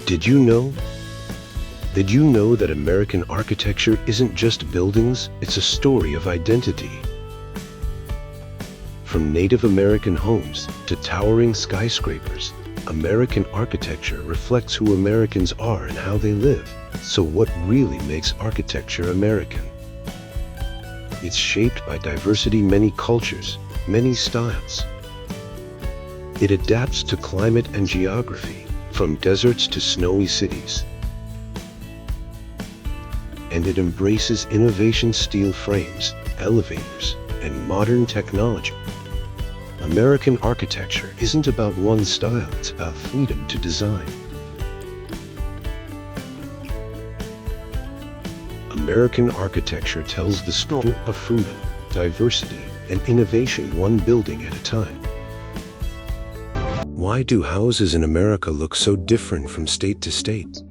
Did you know? Did you know that American architecture isn't just buildings, it's a story of identity? From Native American homes to towering skyscrapers, American architecture reflects who Americans are and how they live. So what really makes architecture American? It's shaped by diversity, many cultures, many styles. It adapts to climate and geography, from deserts to snowy cities. And it embraces innovation, steel frames, elevators, and modern technology. American architecture isn't about one style, it's about freedom to design. American architecture tells the story of freedom, diversity, and innovation, one building at a time. Why do houses in America look so different from state to state?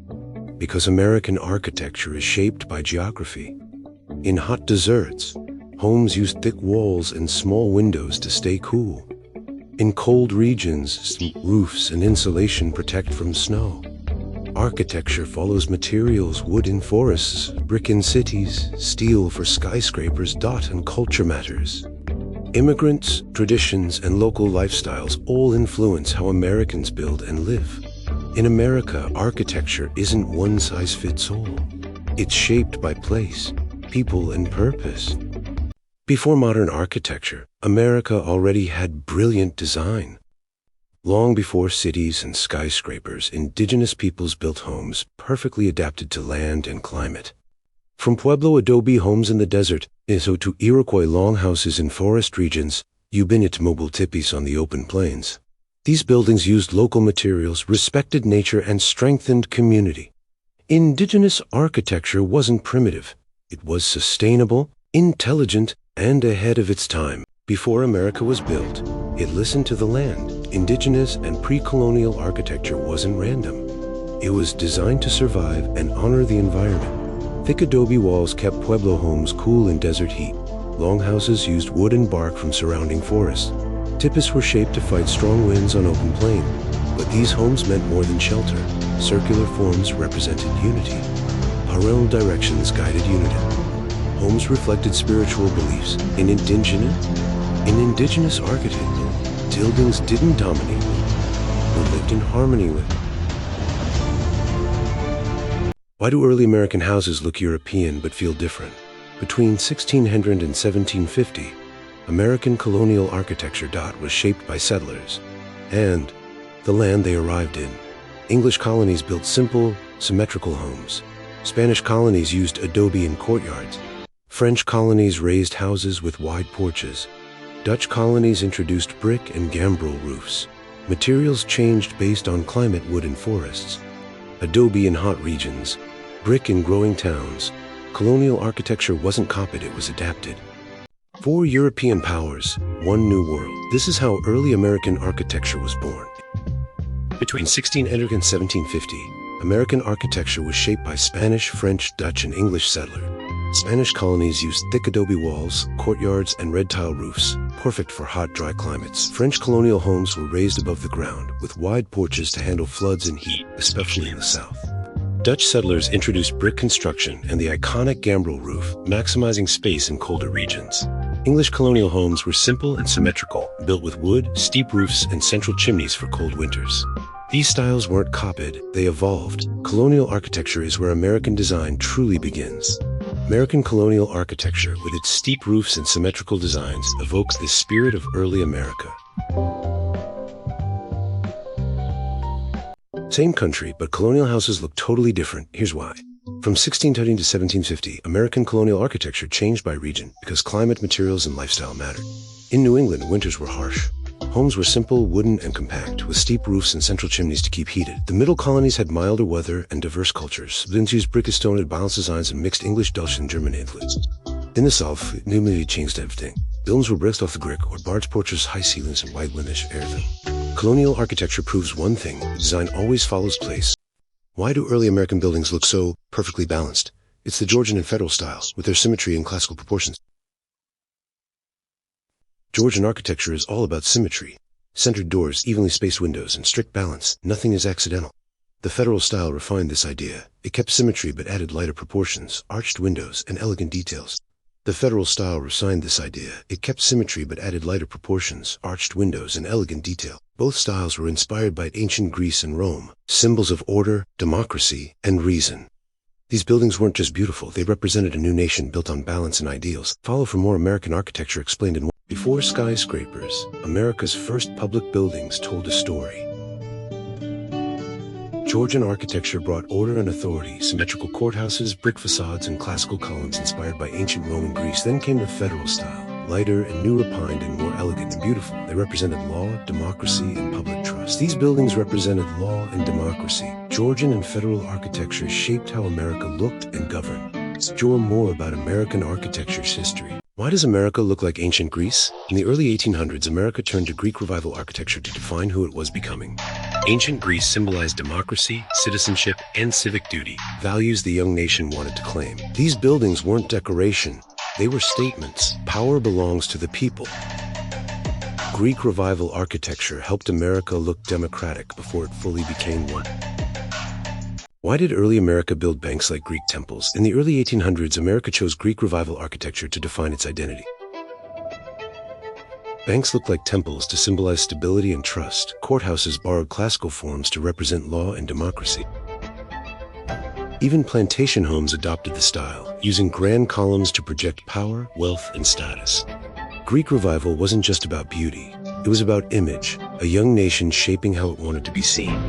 Because American architecture is shaped by geography. In hot deserts, homes use thick walls and small windows to stay cool. In cold regions, roofs and insulation protect from snow. Architecture follows materials: wood in forests, brick in cities, steel for skyscrapers. And culture matters. Immigrants, traditions, and local lifestyles all influence how Americans build and live. In America, architecture isn't one size fits all. It's shaped by place, people, and purpose. Before modern architecture, America already had brilliant design. Long before cities and skyscrapers, indigenous peoples built homes perfectly adapted to land and climate. From Pueblo adobe homes in the desert, to Iroquois longhouses in forest regions, Ubinit mobile tipis on the open plains. These buildings used local materials, respected nature, and strengthened community. Indigenous architecture wasn't primitive. It was sustainable, intelligent, and ahead of its time. Before America was built, it listened to the land. Indigenous and pre-colonial architecture wasn't random. It was designed to survive and honor the environment. Thick adobe walls kept Pueblo homes cool in desert heat. Longhouses used wood and bark from surrounding forests. Tipis were shaped to fight strong winds on open plain. But these homes meant more than shelter. Circular forms represented unity. Parallel directions guided unity. Homes reflected spiritual beliefs. In indigenous architecture, buildings didn't dominate, but lived in harmony with it. Why do early American houses look European but feel different? Between 1600 and 1750, American colonial architecture was shaped by settlers and the land they arrived in. English colonies built simple, symmetrical homes. Spanish colonies used adobe in courtyards. French colonies raised houses with wide porches. Dutch colonies introduced brick and gambrel roofs. Materials changed based on climate: wood in forests, adobe in hot regions, brick in growing towns. Colonial architecture wasn't copied, it was adapted. 4 European powers, 1 new world. This is how early American architecture was born. Between 1600 and 1750, American architecture was shaped by Spanish, French, Dutch, and English settlers. Spanish colonies used thick adobe walls, courtyards, and red tile roofs, perfect for hot, dry climates. French colonial homes were raised above the ground, with wide porches to handle floods and heat, especially in the south. Dutch settlers introduced brick construction and the iconic gambrel roof, maximizing space in colder regions. English colonial homes were simple and symmetrical, built with wood, steep roofs, and central chimneys for cold winters. These styles weren't copied, they evolved. Colonial architecture is where American design truly begins. American colonial architecture, with its steep roofs and symmetrical designs, evokes the spirit of early America. Same country, but colonial houses look totally different. Here's why. From 1630 to 1750, American colonial architecture changed by region because climate, materials, and lifestyle mattered. In New England, winters were harsh. Homes were simple, wooden, and compact, with steep roofs and central chimneys to keep heated. The middle colonies had milder weather and diverse cultures. Buildings used brick and stone, had balanced designs, and mixed English, Dutch, and German influences. In the South, New England changed everything. Buildings were bricked off the brick, or barge porches, high ceilings, and wide windows, everything. Colonial architecture proves one thing: design always follows place. Why do early American buildings look so perfectly balanced? It's the Georgian and Federal styles, with their symmetry and classical proportions. Georgian architecture is all about symmetry. Centered doors, evenly spaced windows, and strict balance. Nothing is accidental. The federal style refined this idea. It kept symmetry but added lighter proportions, arched windows, and elegant details. The federal style refined this idea. It kept symmetry but added lighter proportions, arched windows, and elegant detail. Both styles were inspired by ancient Greece and Rome, symbols of order, democracy, and reason. These buildings weren't just beautiful, they represented a new nation built on balance and ideals. Follow for more American architecture explained in one. Before skyscrapers, America's first public buildings told a story. Georgian architecture brought order and authority, symmetrical courthouses, brick facades, and classical columns inspired by ancient Rome and Greece. Then came the federal style, lighter and new, refined and more elegant and beautiful. They represented law, democracy, and public trust. These buildings represented law and democracy. Georgian and federal architecture shaped how America looked and governed. Explore more about American architecture's history. Why does America look like ancient Greece? In the early 1800s, America turned to Greek Revival architecture to define who it was becoming. Ancient Greece symbolized democracy, citizenship, and civic duty, values the young nation wanted to claim. These buildings weren't decoration, they were statements. Power belongs to the people. Greek Revival architecture helped America look democratic before it fully became one. Why did early America build banks like Greek temples? In the early 1800s, America chose Greek Revival architecture to define its identity. Banks looked like temples to symbolize stability and trust. Courthouses borrowed classical forms to represent law and democracy. Even plantation homes adopted the style, using grand columns to project power, wealth, and status. Greek Revival wasn't just about beauty, it was about image, a young nation shaping how it wanted to be seen.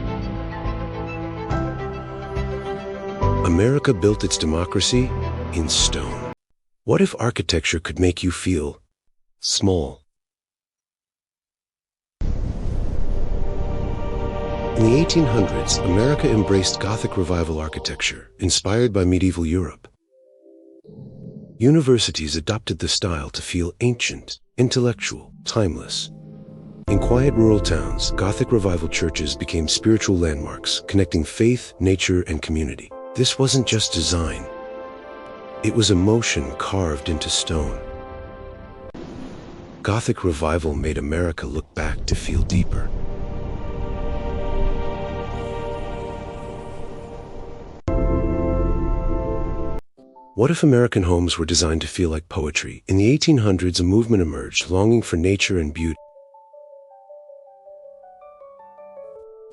America built its democracy in stone. What if architecture could make you feel small? In the 1800s, America embraced Gothic Revival architecture, inspired by medieval Europe. Universities adopted the style to feel ancient, intellectual, timeless. In quiet rural towns, Gothic Revival churches became spiritual landmarks, connecting faith, nature, and community. This wasn't just design. It was emotion carved into stone. Gothic Revival made America look back to feel deeper. What if American homes were designed to feel like poetry? In the 1800s, a movement emerged, longing for nature and beauty.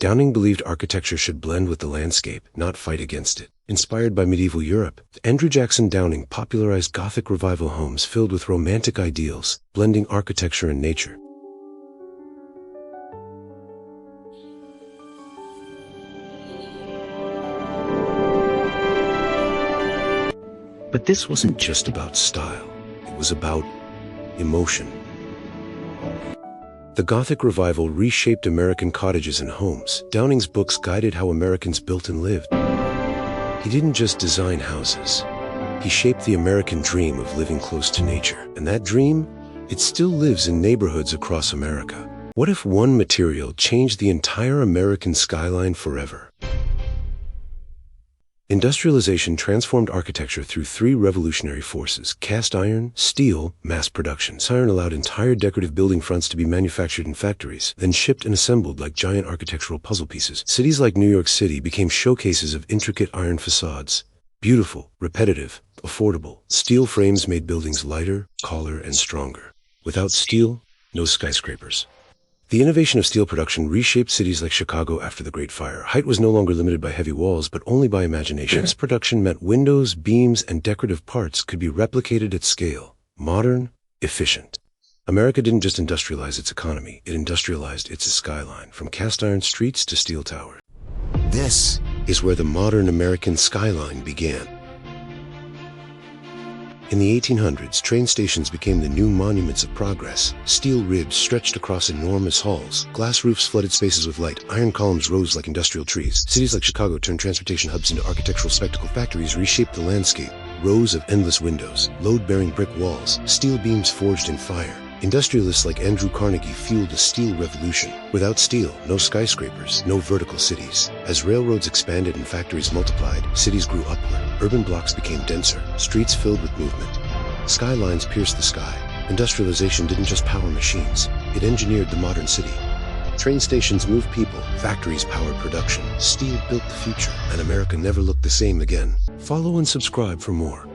Downing believed architecture should blend with the landscape, not fight against it. Inspired by medieval Europe, Andrew Jackson Downing popularized Gothic Revival homes filled with romantic ideals, blending architecture and nature. But this wasn't just about style, it was about emotion. The Gothic Revival reshaped American cottages and homes. Downing's books guided how Americans built and lived. He didn't just design houses. He shaped the American dream of living close to nature. And that dream, it still lives in neighborhoods across America. What if one material changed the entire American skyline forever? Industrialization transformed architecture through three revolutionary forces: cast iron, steel, mass production. Cast iron allowed entire decorative building fronts to be manufactured in factories, then shipped and assembled like giant architectural puzzle pieces. Cities like New York City became showcases of intricate iron facades. Beautiful, repetitive, affordable. Steel frames made buildings lighter, taller, and stronger. Without steel, no skyscrapers. The innovation of steel production reshaped cities like Chicago after the Great Fire. Height was no longer limited by heavy walls, but only by imagination. Mass production meant windows, beams, and decorative parts could be replicated at scale. Modern, efficient. America didn't just industrialize its economy, it industrialized its skyline, from cast iron streets to steel towers. This is where the modern American skyline began. In the 1800s, train stations became the new monuments of progress. Steel ribs stretched across enormous halls. Glass roofs flooded spaces with light. Iron columns rose like industrial trees. Cities like Chicago turned transportation hubs into architectural spectacle. Factories reshaped the landscape. Rows of endless windows, load-bearing brick walls, steel beams forged in fire. Industrialists like Andrew Carnegie fueled a steel revolution. Without steel, no skyscrapers, no vertical cities. As railroads expanded and factories multiplied, cities grew upward. Urban blocks became denser, streets filled with movement. Skylines pierced the sky. Industrialization didn't just power machines, it engineered the modern city. Train stations moved people, factories powered production, steel built the future, and America never looked the same again. Follow and subscribe for more.